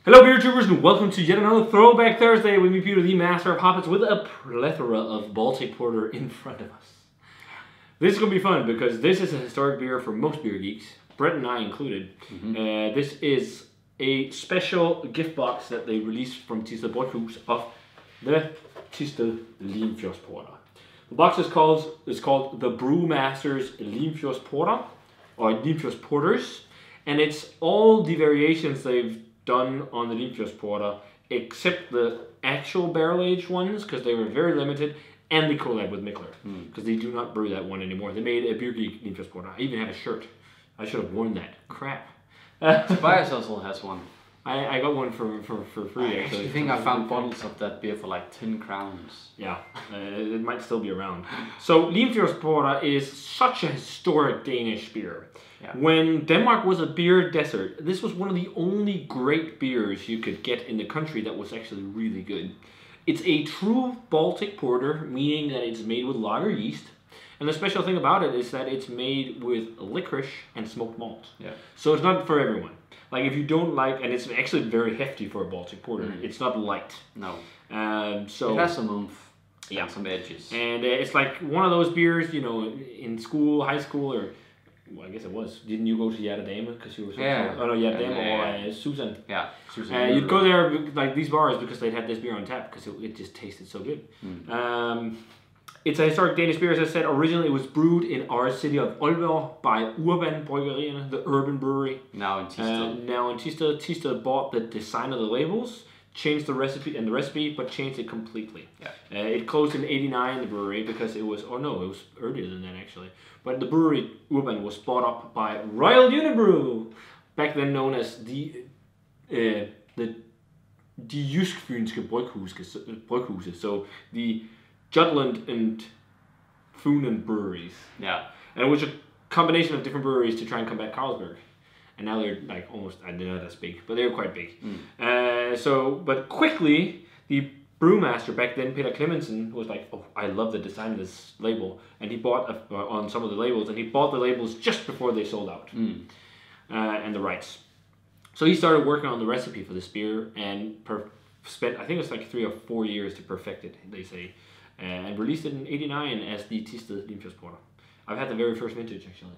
Hello beer tubers and welcome to yet another Throwback Thursday with me, Peter, the master of hoppets, with a plethora of Baltic Porter in front of us. This is going to be fun because this is a historic beer for most beer geeks, Brett and I included. This is a special gift box that they released from Bryghus of the Thisted Limfjordsporter. The box is called the Brewmesterens Limfjordsportere, or Limfjordsporters, and it's all the variations they've done on the Limfjordsporter except the actual barrel-aged ones because they were very limited, and the collab with Mikler because they do not brew that one anymore. They made a Beer Geek Limfjordsporter. I even have a shirt. I should have worn that. Crap. Tobias also has one. I got one for free actually. I think I found bottles of that beer for like 10 crowns. Yeah, it might still be around. So Limfjordsporter is such a historic Danish beer. Yeah. When Denmark was a beer desert, this was one of the only great beers you could get in the country that was actually really good. It's a true Baltic porter, meaning that it's made with lager yeast. And the special thing about it is that it's made with licorice and smoked malt. Yeah. So it's not for everyone. Like if you don't like, and it's actually very hefty for a Baltic porter. It's not light. No. So it has some oomph. Yeah. And some edges. And it's like one of those beers, you know, in school, high school, or well, I guess it was. Didn't you go to Egetræ because you were so tall? Oh no, Egetræ or Susan. Yeah, Susan. You'd go there like these bars because they'd had this beer on tap because it just tasted so good. It's a historic Danish beer, as I said. Originally, it was brewed in our city of Aalborg by Urban Brewery, the urban brewery. Now in Thisted. Now in Thisted. Thisted bought the design of the labels, changed the recipe, but changed it completely. Yeah. It closed in '89, the brewery, because it was, it was earlier than that actually. But the brewery, Urban, was bought up by Royal Unibrew, back then known as the Jysk-Fynske Bryghuse, so the Jutland and Funen breweries. Yeah. And it was a combination of different breweries to try and combat Carlsberg. And now they're like almost, they're not as big, but they were quite big. But quickly, the brewmaster back then, Peter Clemensen, was like, oh, I love the design of this label. And he bought on some of the labels, and he bought the labels just before they sold out. And the rights. So he started working on the recipe for this beer and spent, I think it was like 3 or 4 years to perfect it, they say. And released it in '89 as the Thisted Limfjordsporter. I've had the very first vintage actually.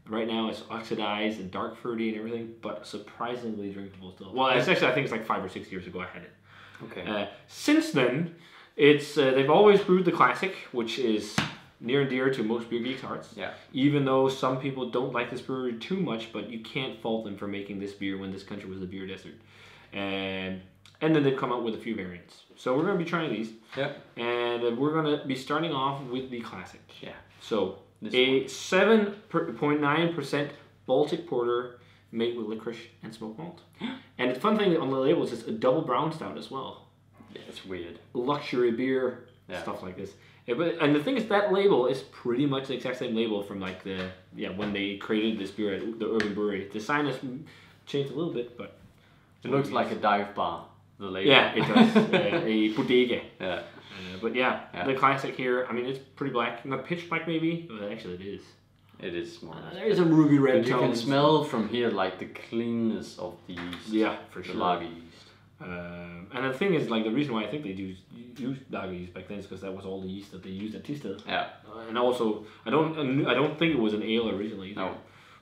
Right now it's oxidized and dark fruity and everything, but surprisingly drinkable still. Well, it's actually, I think it's like 5 or 6 years ago I had it. Okay. Since then, it's they've always brewed the classic, which is near and dear to most beer geeks' hearts. Yeah. Even though some people don't like this brewery too much, but you can't fault them for making this beer when this country was a beer desert. And then they've come out with a few variants. So we're going to be trying these. Yeah. And we're going to be starting off with the classic. Yeah. So a 7.9% Baltic porter made with licorice and smoked malt. And the fun thing on the labels is a double brown stout as well. Yeah, it's weird. Luxury beer, stuff like this. Yeah, and the thing is, that label is pretty much the exact same label from like when they created this beer at the Urban Brewery. The sign has changed a little bit, but it looks like a dive bar. The label. Yeah, it does. A bodega. Yeah. But the classic here, I mean, it's pretty black. Not pitch black maybe, but actually it is. It is small. There's a ruby red tone. You can smell from here like the cleanness of the yeast. Yeah, for sure. The lager yeast. And the thing is, like, the reason why I think they used lager yeast back then is because that was all the yeast that they used at Thisted. Yeah. And also, I don't think it was an ale originally either. No.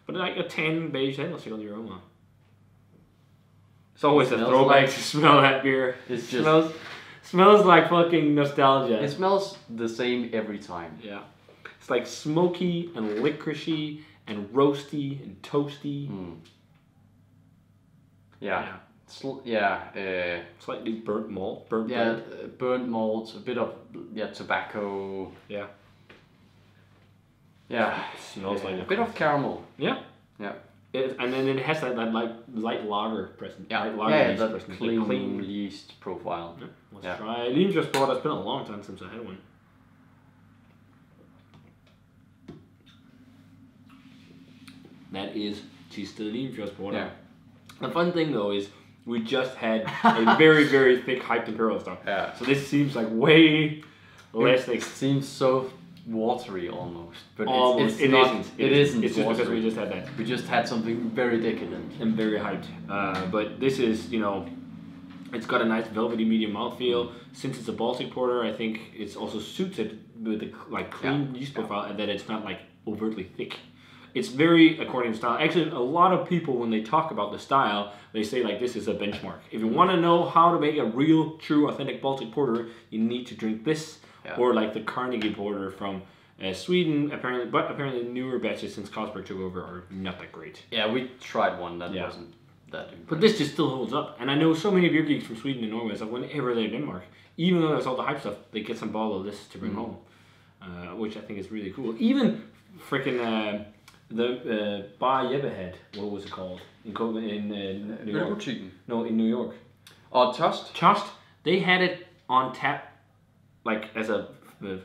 But like a tan beige head, let's check on the aroma. It's always a throwback to smell that beer. It just smells like fucking nostalgia. It smells the same every time. Yeah. It's like smoky and licoricey and roasty and toasty. Yeah. Slightly burnt malt. Burnt malt, a bit of tobacco. Yeah. Yeah. It smells like a bit of caramel. Yeah. Yeah. And then it has that light lager present. Yeah, that clean yeast profile. Yeah. Let's try Limfjordsporter. It's been a long time since I had one. That is Thisted Limfjordsporter. Yeah. The fun thing though is we just had a very, very thick hyped imperial stuff. Yeah. So this seems like way less thick. It seems so watery almost, but almost. It isn't. It's just because we just had that. We just had something very decadent and very hyped. But this is, you know, it's got a nice velvety medium mouthfeel. Since it's a Baltic porter, I think it's also suited with the like clean yeast profile and that it's not like overtly thick. It's very according to style. Actually, a lot of people when they talk about the style, they say like this is a benchmark. If you want to know how to make a real, true, authentic Baltic porter, you need to drink this or like the Carnegie porter from Sweden. Apparently newer batches since Carlsberg took over are not that great. Yeah, we tried one that wasn't that impressive. But this just still holds up. And I know so many beer geeks from Sweden and Norway, so whenever they're in Denmark, even though there's all the hype stuff, they get some bottle of this to bring home, which I think is really cool. Even freaking the Bar Jeppe had, what was it called? In New York. No, in New York. Oh, Tost? Tost. They had it on tap, like as a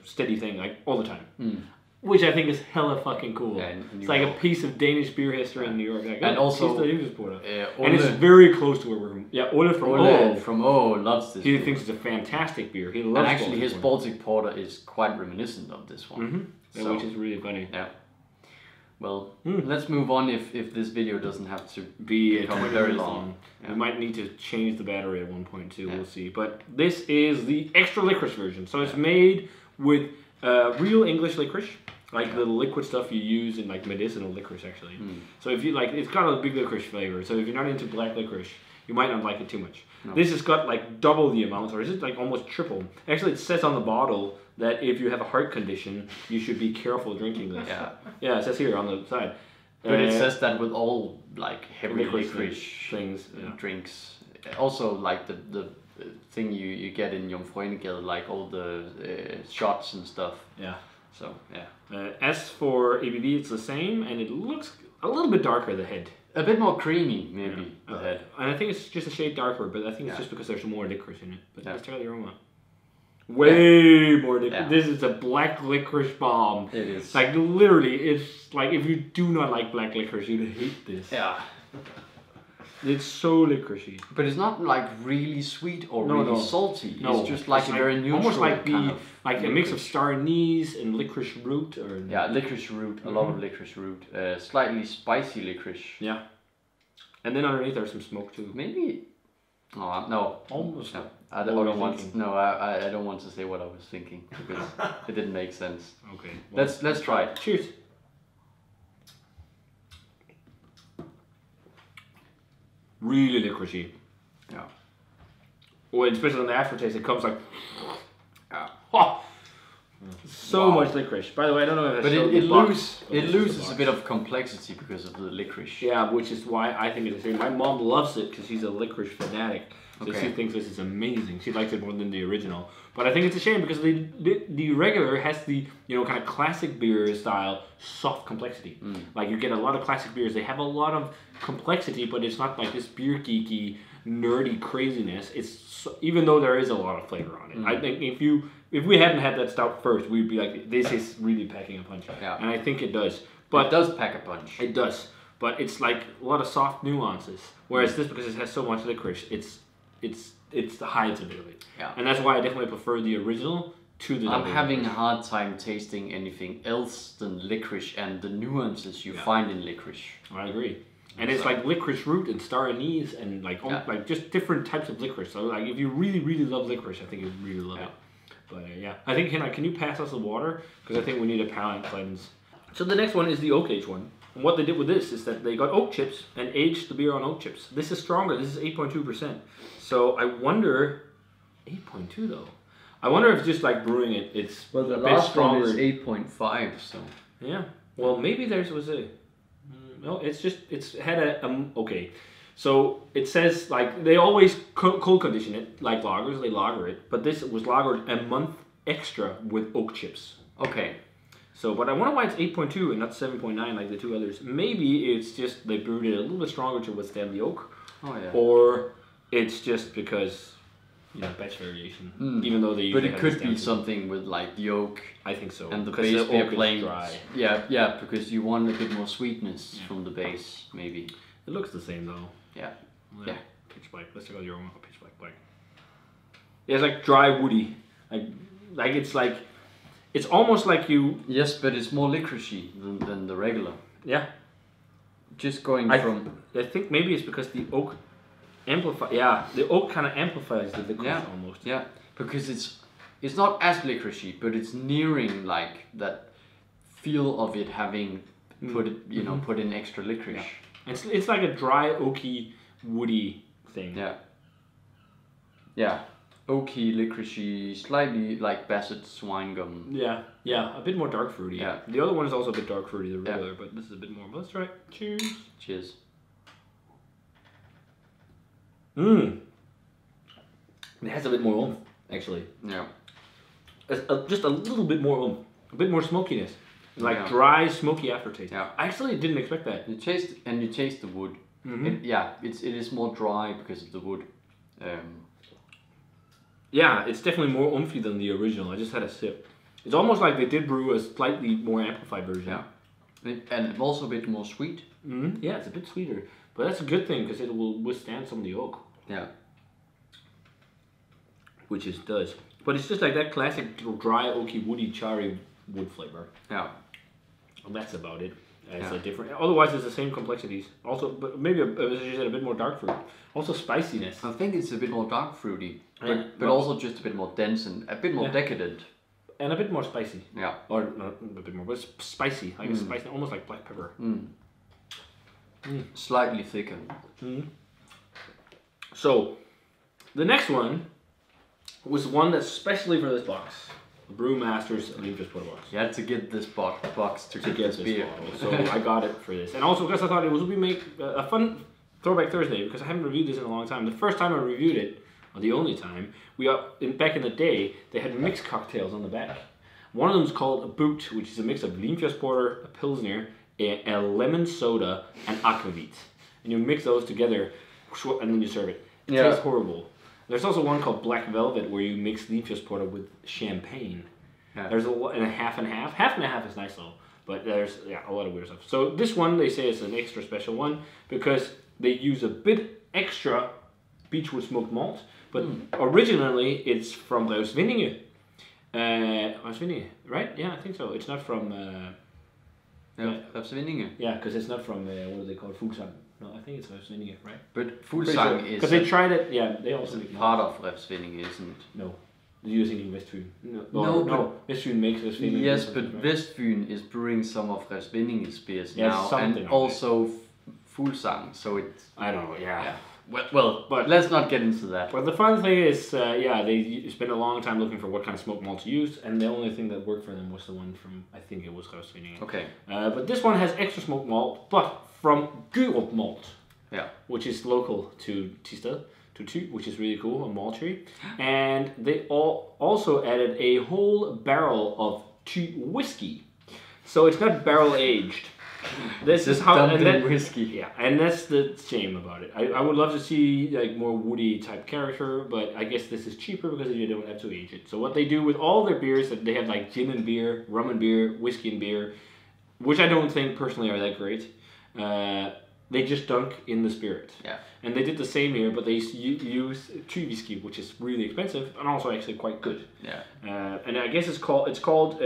steady thing, like all the time. Which I think is hella fucking cool. Yeah, it's like a piece of Danish beer history in New York. Like, and also, and it's very close to where we're from. Yeah, Ole from O loves this. He thinks it's a fantastic beer. He loves. And actually, his Baltic porter is quite reminiscent of this one, so, which is really funny. Yeah. Well, let's move on. If this video doesn't have to become very long, we might need to change the battery at one point too. We'll see. But this is the extra licorice version. So it's made with real English licorice. Like the liquid stuff you use in like medicinal licorice actually. So if you like, it's got a big licorice flavor. So if you're not into black licorice, you might not like it too much. No. This has got like double the amount, or is it like almost triple? Actually, it says on the bottle that if you have a heart condition, you should be careful drinking this. Yeah, it says here on the side. But it says that with all like heavy licorice things, drinks. Also like the thing you get in Jomfruenegade, like all the shots and stuff. Yeah. So, as for ABV, it's the same, and it looks a little bit darker, the head. A bit more creamy, maybe, the head. And I think it's just a shade darker, but I think it's just because there's more licorice in it. But let's check out the aroma. Way more licorice. Yeah. This is a black licorice bomb. It is. Like, literally, it's like, if you do not like black licorice, you'd hate this. Yeah. It's so licoricey. But it's not like really sweet or really salty. No. It's just like a very neutral almost like kind of like a mix of star anise and licorice root. Licorice root. A lot of licorice root. Slightly spicy licorice. Yeah. And then underneath there's some smoke too. Maybe. Oh no. Almost. No. I don't want. No, I don't want to say what I was thinking because it didn't make sense. Okay. Well, let's try it. Cheers. Really licoricey. Yeah. Well, especially on the aftertaste, it comes like. Oh, so much licorice. By the way, I don't know if it loses a bit of complexity because of the licorice. Yeah, which is why I think it's a shame. My mom loves it because she's a licorice fanatic. So she thinks this is amazing. She likes it more than the original. But I think it's a shame because the regular has the kind of classic beer style soft complexity. Like you get a lot of classic beers. They have a lot of complexity, but it's not like this beer geeky, nerdy craziness. It's even though there is a lot of flavor on it. I think if we hadn't had that stout first, we'd be like, this is really packing a punch. Yeah. And I think it does. But it does pack a punch. It does. But it's like a lot of soft nuances. Whereas this, because it has so much licorice, it's the hides a bit of it. Yeah. And that's why I definitely prefer the original to the I'm having a hard time tasting anything else than licorice and the nuances you find in licorice. I agree. And it's like licorice root and star anise and like just different types of licorice. So like if you really, really love licorice, I think you'd really love it. But I think, can you pass us the water? Because I think we need a palate cleanse. So the next one is the oak age one. And what they did with this is that they got oak chips and aged the beer on oak chips. This is stronger. This is 8.2%. So I wonder, 8.2 though. I wonder if just like brewing it, it's a bit stronger. One is 8.5. So yeah. Well, maybe theirs was a. No, it's had a okay. So it says like they always cold condition it like lagers. They lager it, but this was lagered a month extra with oak chips. Okay. So, but I wonder why it's 8.2 and not 7.9 like the two others. Maybe it's just they brewed it a little bit stronger to withstand the oak. Oh yeah. Or it's just because batch variation. Even though they. But it could be something with like the oak. I think so. And the base beer playing dry. Yeah, because you want a bit more sweetness from the base, maybe. It looks the same though. Yeah. Pitch black. Let's check out your aroma. Pitch black. Yeah, it's like dry woody. Like it's like. It's almost like you. Yes, but it's more licoricey than the regular. Yeah. Just going from. I think maybe it's because the oak amplify. Yeah, the oak kind of amplifies the licorice almost. Yeah, because it's not as licoricey, but it's nearing like that feel of it having put in extra licorice. Yeah. It's like a dry oaky woody thing. Yeah. Yeah. Oaky, licoricey, slightly like Basset swine gum. Yeah, a bit more dark fruity. Yeah. The other one is also a bit dark fruity, the regular, but this is a bit more. Let's try it. Cheers. Cheers. It has a bit more oomph, actually. Yeah. Just a little bit more oomph. A bit more smokiness. Like dry, smoky aftertaste. Yeah. I actually didn't expect that. You taste the wood. It is more dry because of the wood. Yeah, it's definitely more oomphy than the original. I just had a sip. It's almost like they did brew a slightly more amplified version. Yeah. And also a bit more sweet. Yeah, it's a bit sweeter. But that's a good thing because it will withstand some of the oak. Yeah. Which it does. But it's just like that classic dry, oaky, woody, charry wood flavor. Yeah. And that's about it. It's a different. Otherwise, it's the same complexities. Also, but maybe as you said, a bit more dark fruit. Also, spiciness. I think it's a bit more dark fruity, but also just a bit more dense and a bit more decadent. And a bit more spicy. Yeah. Or not a bit more, but it's spicy. Like it's spicy, almost like black pepper. Slightly thicker. So, the next one was one that's specially for this box. Brewmester's Limfjordsporter box. You had to get this box to get this beer. Bottle, so I got it for this. And also because I thought it would make a fun Throwback Thursday, because I haven't reviewed this in a long time. The first time I reviewed it, or the only time, back in the day, they had mixed cocktails on the back. One of them is called a Boot, which is a mix of Limfjordsporter, a Pilsner, a lemon soda, and aquavit. And you mix those together, and then you serve it. It tastes horrible. There's also one called Black Velvet where you mix Limfjordsporter with champagne. Yeah. There's and a half and half. Half and a half is nice though, but there's a lot of weird stuff. So this one they say is an extra special one because they use a bit extra beechwood smoked malt, but originally it's from Revsvindinge. Revsvindinge, right? Yeah, I think so. It's not from. Revsvindinge. Yeah, because it's not from what do they call it? Fuglsang. No, I think it's Revsvindinge, right? But Fuglsang is... Because they tried it, they also make part of Revsvindinge, isn't it? No. You're thinking Vestfyn. No, Vestfyn makes Revsvindinge. Yes, but Vestfyn is brewing some of Revsvindinge's beers now, and also Fuglsang, so it's... I don't know, yeah. Well, but let's not get into that. But the fun thing is, they spent a long time looking for what kind of smoked malt to use, and the only thing that worked for them was the one from, I think it was Revsvindinge. Okay. But this one has extra smoked malt, but from Gyrup malt, which is local to Thisted, which is really cool, a malt tree. And they also added a whole barrel of whiskey. So it's not barrel aged. This is how whiskey. Yeah, and that's the shame about it. I would love to see like more woody type character, but I guess this is cheaper because you don't have to age it. So what they do with all their beers, that they have like gin and beer, rum and beer, whiskey and beer, which I don't think personally are that great. They just dunk in the spirit. Yeah. And they did the same here, but they use whiskey, which is really expensive and also actually quite good. Yeah. And I guess it's called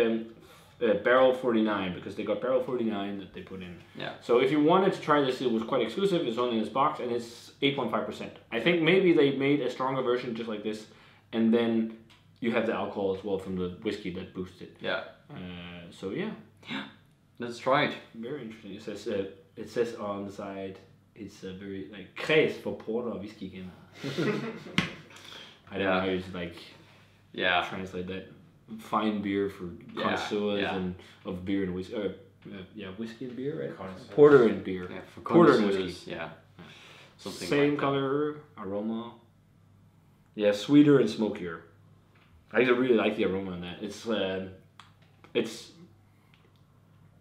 Barrel 49 because they got Barrel 49 that they put in. Yeah. So if you wanted to try this, it was quite exclusive. It's only in this box and it's 8.5%. I think maybe they made a stronger version just like this, and then you have the alcohol as well from the whiskey that boosted it. Yeah. So yeah. Yeah. Let's try it. Very interesting. It says on the side, it's a very like kreds for porter or whiskey again. I don't know how you translate that. Fine beer for connoisseurs and of beer and whiskey. Whiskey and beer, right? Porter and beer. Yeah, for porter and whiskey. Yeah. Something same like color, aroma. Yeah, sweeter and smokier. I really like the aroma on that. It's.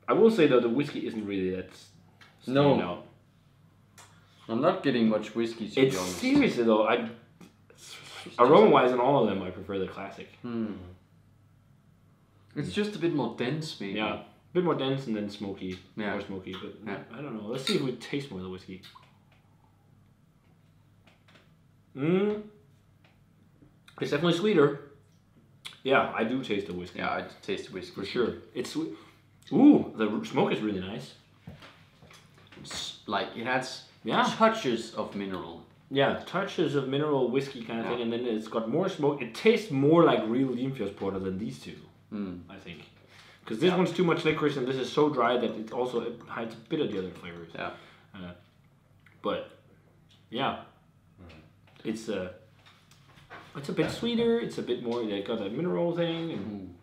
I will say though, the whiskey isn't really that. No. I'm not getting much whiskey. To be honest. Seriously though, aroma-wise, in all of them, I prefer the classic. It's just a bit more dense, maybe. Yeah, a bit more dense and then smoky. Yeah. More smoky, but I don't know. Let's see if we taste more of the whiskey. It's definitely sweeter. Yeah, I do taste the whiskey. Yeah, I taste the whiskey for sure. It's sweet. Ooh, the smoke is really nice. Like it has touches of mineral. Yeah, touches of mineral whiskey kind of thing, and then it's got more smoke. It tastes more like real Limfjordsporter than these two, I think. Because this one's too much licorice, and this is so dry that it hides a bit of the other flavors. Yeah. But yeah, it's a bit sweeter. It's a bit more. They got a mineral thing. And,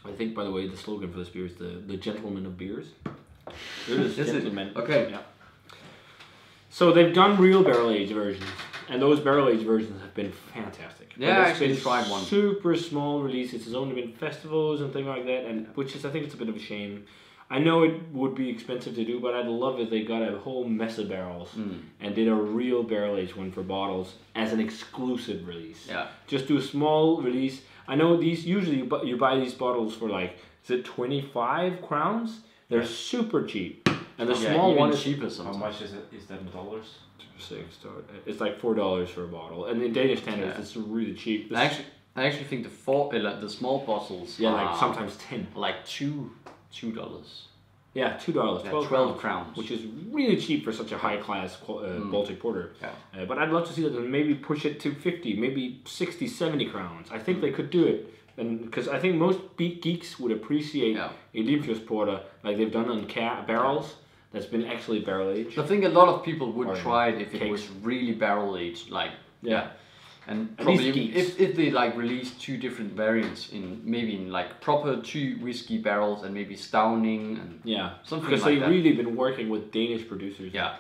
I think, by the way, the slogan for this beer is the gentleman of beers. There's gentleman. Okay. Yeah. So they've done real barrel aged versions, and those barrel aged versions have been fantastic. Yeah, I actually tried one. Super small release. It's only been festivals and things like that, and which is, I think, it's a bit of a shame. I know it would be expensive to do, but I'd love if they got a whole mess of barrels and did a real barrel aged one for bottles as an exclusive release. Yeah. Just do a small release. I know these usually you buy these bottles for like, is it 25 crowns? They're super cheap, and the small one is cheaper sometimes. How much is it? Is that in dollars? It's like $4 for a bottle, and in Danish standards, it's really cheap. I actually think the small bottles. Like sometimes 10. Like $2. Yeah, $2. 12 crowns, which is really cheap for such a high class Baltic porter. Yeah. But I'd love to see them maybe push it to 50, maybe 60, 70 crowns. I think they could do it. And because I think most geeks would appreciate a Limfjordsporter like they've done on barrels that's been actually barrel aged. I think a lot of people would try it if it was really barrel aged, like and probably if they like release two different variants in like proper 2 whiskey barrels and maybe stouning and something because like they've really been working with Danish producers. Yeah,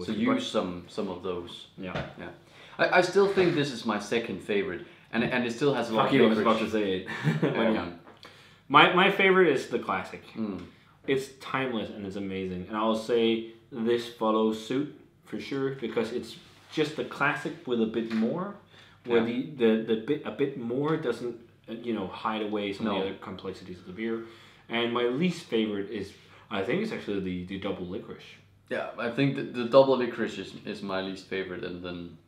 so use some of those. Yeah. I still think this is my second favorite. And it still has a lot of licorice. I was about to say it. My favorite is the classic. It's timeless and it's amazing. And I'll say this follows suit for sure because it's just the classic with a bit more, where a bit more doesn't hide away some of the other complexities of the beer. And my least favorite is, I think it's actually the double licorice. Yeah, I think the double licorice is my least favorite, and then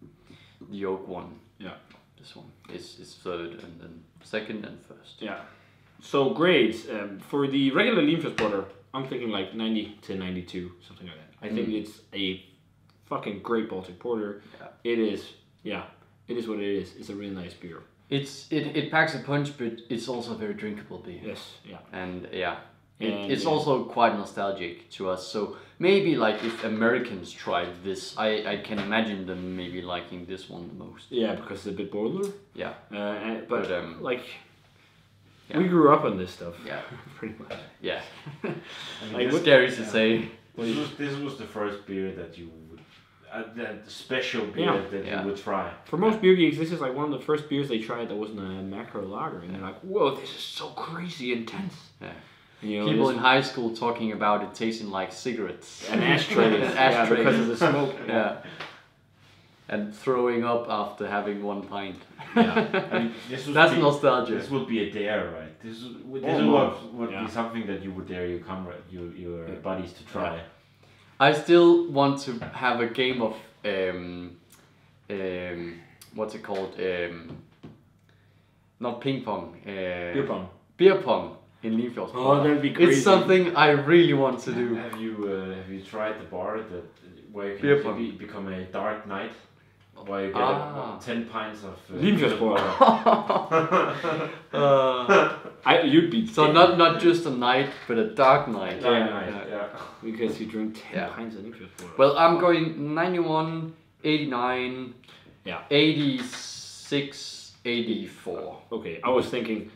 the oak one. Yeah. This one is third, and then second and first. Yeah. So grades for the regular Limfjordsporter, I'm thinking like 90 to 92, something like that. I think it's a fucking great Baltic porter. Yeah. It is what it is. It's a really nice beer. It packs a punch, but it's also a very drinkable beer. Yes. Yeah. And it's also quite nostalgic to us. So maybe like if Americans tried this, I can imagine them maybe liking this one the most. Yeah, because it's a bit bolder. Yeah. But we grew up on this stuff. Yeah. Pretty much. Yeah. It's scary to say. This was the first beer that you would, the special beer that you would try. For most beer geeks, this is like one of the first beers they tried that wasn't a macro lager, and they're like, "Whoa, this is so crazy intense." Yeah. People in high school talking about it tasting like cigarettes and ashtrays, because of the smoke. Yeah. And throwing up after having 1 pint. Yeah. That's nostalgia. This would be a dare, right? This would be something that you would dare your buddies to try. Yeah. I still want to have a game of what's it called? Not ping pong. Beer pong. Beer pong in Limfjordsporter. Oh, that'd be crazy. It's something I really want to do. Have you tried the bar where you can become a dark knight? Where you get 10 pints of Limfjordsporter. You'd be so not just a night, but a dark night. Yeah. Because you drink 10 pints of Limfjordsporter. Well, I'm going 91, 89, 86, 84. Okay, I was thinking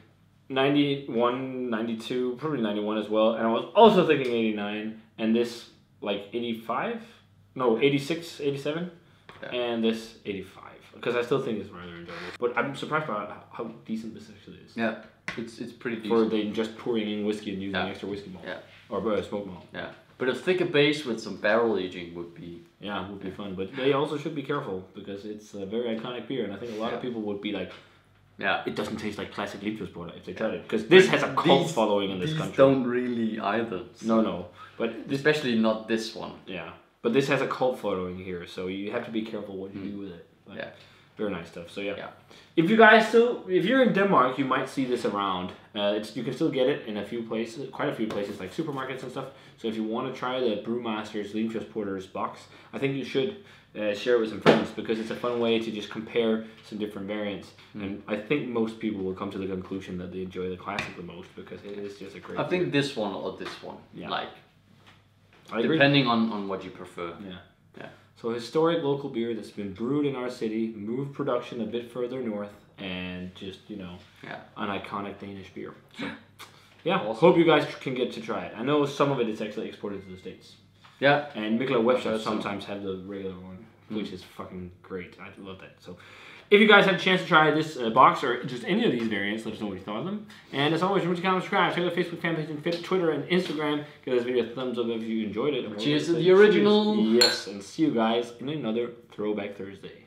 91, 92, probably 91 as well, and I was also thinking 89, and this like 85? No, 86, 87? And this 85, because I still think it's rather enjoyable. But I'm surprised by how decent this actually is. Yeah, it's pretty decent. For they just pouring in whiskey and using extra whiskey malt. Yeah. Or smoke malt. Yeah. But a thicker base with some barrel aging would be... Yeah, would be fun. But they also should be careful, because it's a very iconic beer, and I think a lot of people would be like, it doesn't taste like classic Limfjordsporter if they tried it. Because this has a cult following in this country. These don't really either. So. No. But especially not this one. Yeah. But this has a cult following here, so you have to be careful what you do with it. But Very nice stuff. So yeah. If you're in Denmark, you might see this around. You can still get it in quite a few places like supermarkets and stuff. So if you want to try the Brewmesterens Limfjordsporter's box, I think you should share it with some friends because it's a fun way to just compare some different variants. And I think most people will come to the conclusion that they enjoy the classic the most because it is just a great. I think this one or this one. Yeah. Like. Depending on what you prefer. Yeah. So historic local beer that's been brewed in our city, moved production a bit further north, and just, an iconic Danish beer. So, awesome. Hope you guys can get to try it. I know some of it is actually exported to the States. Yeah. And Mikkeller webshops sometimes have the regular one, which is fucking great. I love that. So, if you guys have a chance to try this box or just any of these variants, let us know what you thought of them. And as always, remember to comment, subscribe, check out the Facebook fan page and Twitter and Instagram. Give this video a thumbs up if you enjoyed it. Cheers to the original. Yes, and see you guys in another Throwback Thursday.